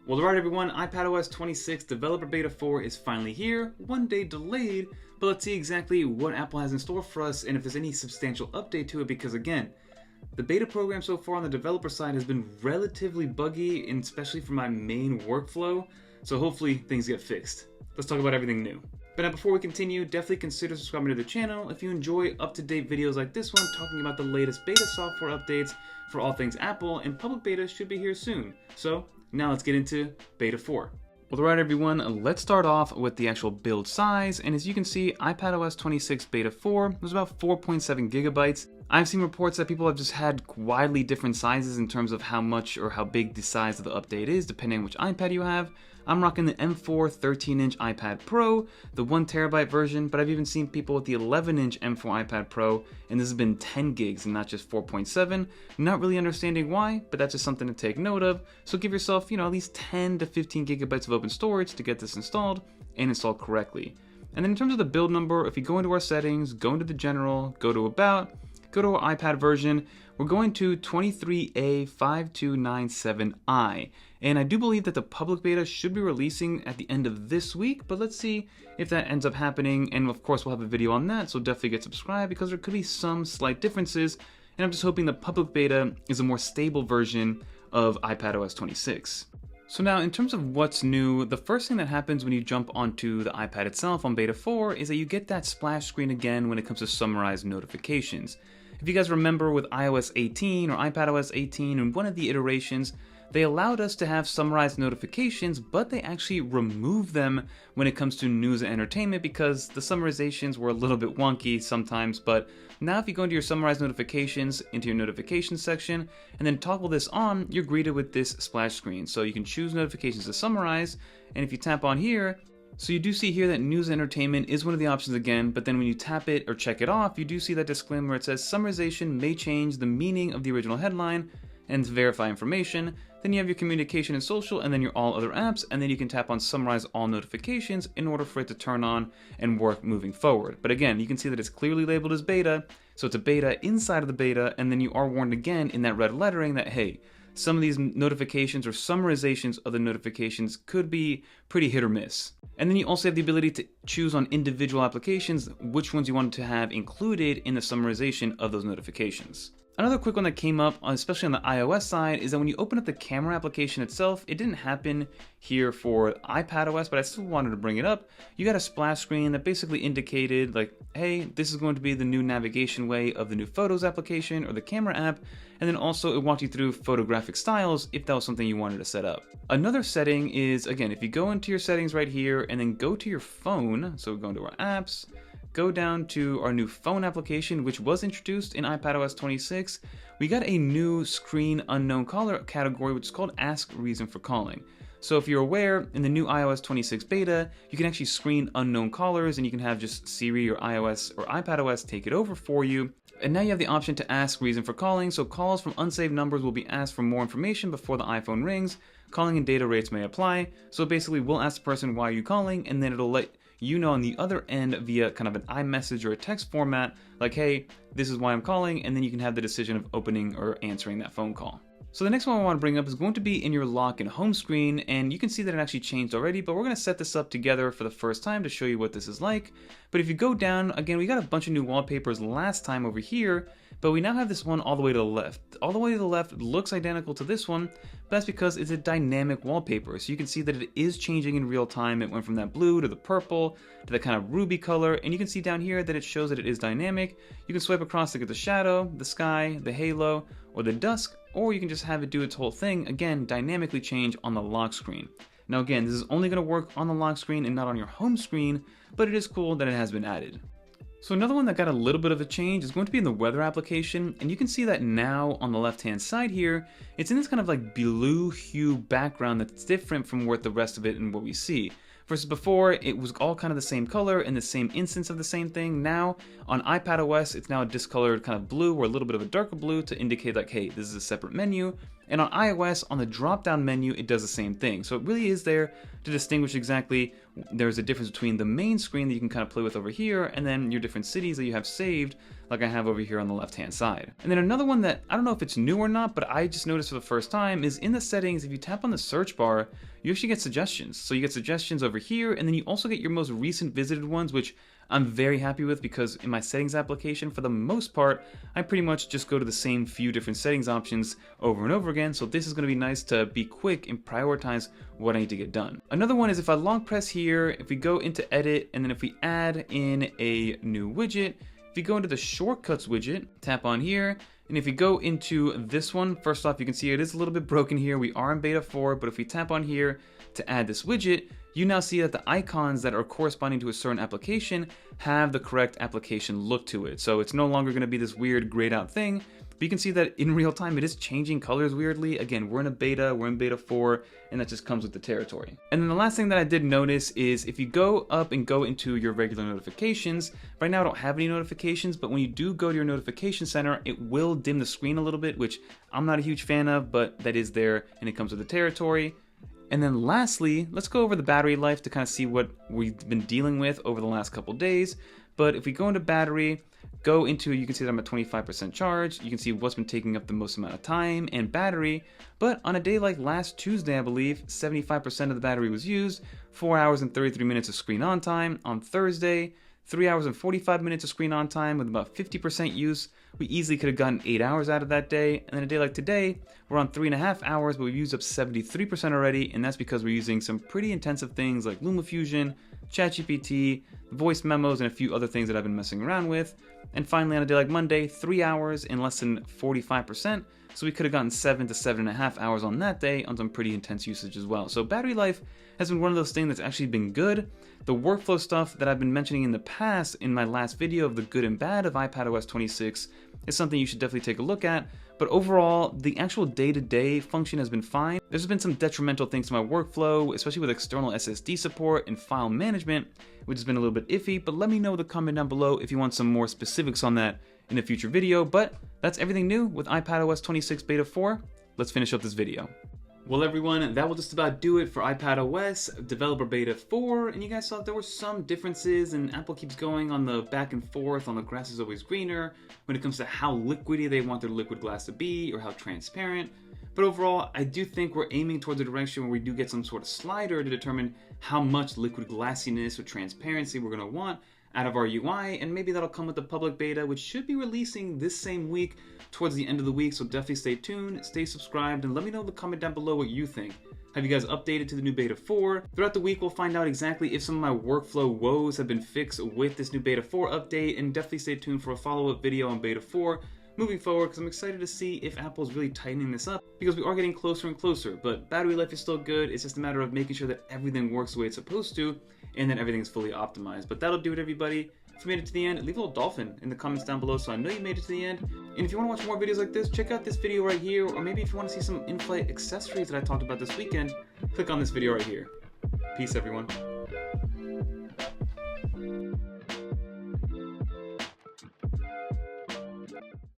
Well, alright everyone, iPadOS 26 Developer Beta 4 is finally here, one day delayed, but let's see exactly what Apple has in store for us and if there's any substantial update to it, because again, the beta program so far on the developer side has been relatively buggy, and especially for my main workflow, so hopefully things get fixed. Let's talk about everything new. But now before we continue, definitely consider subscribing to the channel if you enjoy up-to-date videos like this one talking about the latest beta software updates for all things Apple, and public beta should be here soon. So now let's get into Beta 4. Well, alright everyone, let's start off with the actual build size, and as you can see, iPadOS 26 Beta 4 was about 4.7 gigabytes. I've seen reports that people have just had widely different sizes in terms of how much or how big the size of the update is, depending on which iPad you have. I'm rocking the M4 13-inch iPad Pro, the 1TB version, but I've even seen people with the 11-inch M4 iPad Pro, and this has been 10 gigs and not just 4.7. Not really understanding why, but that's just something to take note of. So give yourself, at least 10 to 15 gigabytes of open storage to get this installed and installed correctly. And then in terms of the build number, if you go into our settings, go into the general, go to about, go to our iPad version, we're going to 23A5297i. And I do believe that the public beta should be releasing at the end of this week, but let's see if that ends up happening. And of course, we'll have a video on that, so definitely get subscribed because there could be some slight differences. And I'm just hoping the public beta is a more stable version of iPadOS 26. So now, in terms of what's new, the first thing that happens when you jump onto the iPad itself on Beta 4 is that you get that splash screen again when it comes to summarized notifications. If you guys remember with iOS 18 or iPadOS 18 and one of the iterations, they allowed us to have summarized notifications, but they actually removed them when it comes to news and entertainment because the summarizations were a little bit wonky sometimes. But now if you go into your summarized notifications, into your notifications section, and then toggle this on, you're greeted with this splash screen. So you can choose notifications to summarize, and if you tap on here, so you do see here that news and entertainment is one of the options again, but then when you tap it or check it off, you do see that disclaimer where it says summarization may change the meaning of the original headline, and to verify information. Then you have your communication and social, and then your all other apps, and then you can tap on summarize all notifications in order for it to turn on and work moving forward. But again, you can see that it's clearly labeled as beta, so it's a beta inside of the beta, and then you are warned again in that red lettering that, hey, some of these notifications or summarizations of the notifications could be pretty hit or miss. And then you also have the ability to choose on individual applications which ones you want to have included in the summarization of those notifications. Another quick one that came up, especially on the iOS side, is that when you open up the camera application itself, it didn't happen here for iPadOS, but I still wanted to bring it up. You got a splash screen that basically indicated like, hey, this is going to be the new navigation way of the new Photos application or the camera app, and then also it walked you through photographic styles if that was something you wanted to set up. Another setting is, again, if you go into your settings right here and then go to your phone, so we go into our apps, go down to our new phone application, which was introduced in iPadOS 26. We got a new screen unknown caller category, which is called Ask Reason for Calling. So if you're aware, in the new iOS 26 beta, you can actually screen unknown callers, and you can have just Siri or iOS or iPadOS take it over for you. And now you have the option to ask reason for calling, so calls from unsaved numbers will be asked for more information before the iPhone rings. Calling and data rates may apply. So basically, we'll ask the person, why are you calling? And then it'll let you know on the other end via kind of an iMessage or a text format, like, hey, this is why I'm calling, and then you can have the decision of opening or answering that phone call. So the next one I want to bring up is going to be in your lock and home screen, and you can see that it actually changed already, but we're going to set this up together for the first time to show you what this is like. But if you go down, again, we got a bunch of new wallpapers last time over here, but we now have this one all the way to the left. All the way to the left looks identical to this one, but that's because it's a dynamic wallpaper. So you can see that it is changing in real time. It went from that blue to the purple to that kind of ruby color, and you can see down here that it shows that it is dynamic. You can swipe across to get the shadow, the sky, the halo, or the dusk, or you can just have it do its whole thing, again, dynamically change on the lock screen. Now again, this is only going to work on the lock screen and not on your home screen, but it is cool that it has been added. So another one that got a little bit of a change is going to be in the weather application, and you can see that now on the left hand side here, it's in this kind of like blue hue background that's different from what the rest of it and what we see. Versus before, it was all kind of the same color and the same instance of the same thing. Now, on iPadOS, it's now a discolored kind of blue or a little bit of a darker blue to indicate like, hey, this is a separate menu. And on iOS, on the drop-down menu, it does the same thing. So it really is there to distinguish exactly there's a difference between the main screen that you can kind of play with over here and then your different cities that you have saved, like I have over here on the left-hand side. And then another one that, I don't know if it's new or not, but I just noticed for the first time is in the settings, if you tap on the search bar, you actually get suggestions. So you get suggestions over here, and then you also get your most recent visited ones, which I'm very happy with because in my settings application, for the most part, I pretty much just go to the same few different settings options over and over again. So this is going to be nice to be quick and prioritize what I need to get done. Another one is if I long press here, if we go into edit, and then if we add in a new widget, if you go into the shortcuts widget, tap on here, and if you go into this one, first off, you can see it is a little bit broken here. We are in beta 4, but if we tap on here to add this widget, you now see that the icons that are corresponding to a certain application have the correct application look to it. So it's no longer going to be this weird grayed out thing, but you can see that in real time it is changing colors weirdly. Again, we're in a beta, we're in beta 4, and that just comes with the territory. And then the last thing that I did notice is if you go up and go into your regular notifications, right now I don't have any notifications, but when you do go to your notification center, it will dim the screen a little bit, which I'm not a huge fan of, but that is there and it comes with the territory. And then lastly, let's go over the battery life to kind of see what we've been dealing with over the last couple days. But if we go into battery, go into, you can see that I'm at 25% charge. You can see what's been taking up the most amount of time and battery. But on a day like last Tuesday, I believe, 75% of the battery was used, 4 hours and 33 minutes of screen on time. On Thursday, 3 hours and 45 minutes of screen on time with about 50% use. We easily could have gotten 8 hours out of that day. And then a day like today, we're on 3.5 hours, but we've used up 73% already. And that's because we're using some pretty intensive things like LumaFusion, ChatGPT, voice memos, and a few other things that I've been messing around with. And finally, on a day like Monday, 3 hours and less than 45%. So we could have gotten 7 to 7.5 hours on that day on some pretty intense usage as well. So battery life has been one of those things that's actually been good. The workflow stuff that I've been mentioning in the past in my last video of the good and bad of iPadOS 26 is something you should definitely take a look at. But overall, the actual day-to-day function has been fine. There's been some detrimental things to my workflow, especially with external SSD support and file management, which has been a little bit iffy, but let me know in the comment down below if you want some more specifics on that in a future video. But that's everything new with iPadOS 26 Beta 4. Let's finish up this video. Well everyone, that will just about do it for iPadOS Developer Beta 4, and you guys saw there were some differences, and Apple keeps going on the back and forth on the grass is always greener when it comes to how liquidy they want their liquid glass to be or how transparent. But overall, I do think we're aiming towards a direction where we do get some sort of slider to determine how much liquid glassiness or transparency we're going to want out of our UI, and maybe that'll come with the public beta, which should be releasing this same week towards the end of the week, so definitely stay tuned, stay subscribed, and let me know in the comment down below what you think. Have you guys updated to the new beta 4? Throughout the week, we'll find out exactly if some of my workflow woes have been fixed with this new beta 4 update, and definitely stay tuned for a follow-up video on beta 4 moving forward, because I'm excited to see if Apple's really tightening this up, because we are getting closer and closer. But battery life is still good. It's just a matter of making sure that everything works the way it's supposed to, and that everything is fully optimized. But that'll do it, everybody. If you made it to the end, leave a little dolphin in the comments down below so I know you made it to the end. And if you want to watch more videos like this, check out this video right here, or maybe if you want to see some in-flight accessories that I talked about this weekend, click on this video right here. Peace, everyone.